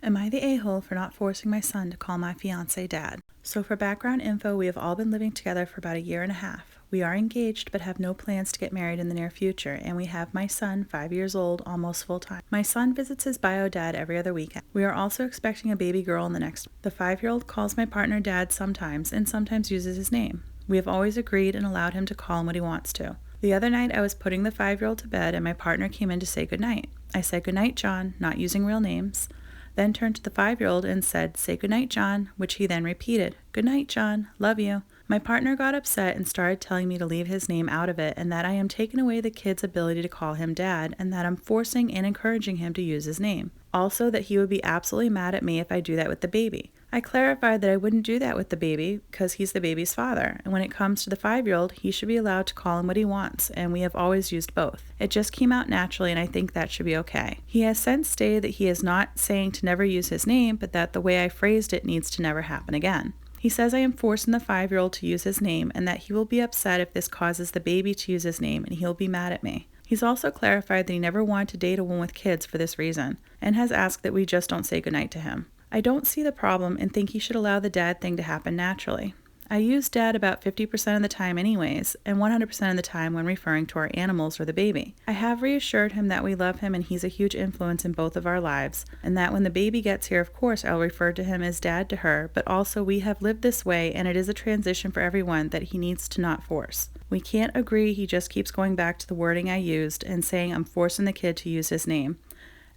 Am I the a-hole for not forcing my son to call my fiancé dad? So for background info, we have all been living together for about a year and a half. We are engaged but have no plans to get married in the near future, and we have my son, 5 years old, almost full-time. My son visits his bio dad every other weekend. We are also expecting a baby girl in the next. The 5-year-old calls my partner dad sometimes and sometimes uses his name. We have always agreed and allowed him to call him what he wants to. The other night I was putting the 5-year-old to bed and my partner came in to say goodnight. I said goodnight, John, not using real names. Then turned to the 5-year-old and said, say goodnight, John, which he then repeated. Goodnight, John. Love you. My partner got upset and started telling me to leave his name out of it and that I am taking away the kid's ability to call him dad and that I'm forcing and encouraging him to use his name. Also that he would be absolutely mad at me if I do that with the baby. I clarified that I wouldn't do that with the baby because he's the baby's father, and when it comes to the 5-year-old, he should be allowed to call him what he wants, and we have always used both. It just came out naturally, and I think that should be okay. He has since stated that he is not saying to never use his name, but that the way I phrased it needs to never happen again. He says I am forcing the 5-year-old to use his name, and that he will be upset if this causes the baby to use his name, and he'll be mad at me. He's also clarified that he never wanted to date a woman with kids for this reason, and has asked that we just don't say goodnight to him. I don't see the problem and think he should allow the dad thing to happen naturally. I use dad about 50% of the time anyways, and 100% of the time when referring to our animals or the baby. I have reassured him that we love him and he's a huge influence in both of our lives, and that when the baby gets here, of course, I'll refer to him as dad to her, but also we have lived this way and it is a transition for everyone that he needs to not force. We can't agree, he just keeps going back to the wording I used and saying I'm forcing the kid to use his name.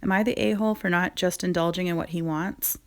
Am I the a-hole for not just indulging in what he wants?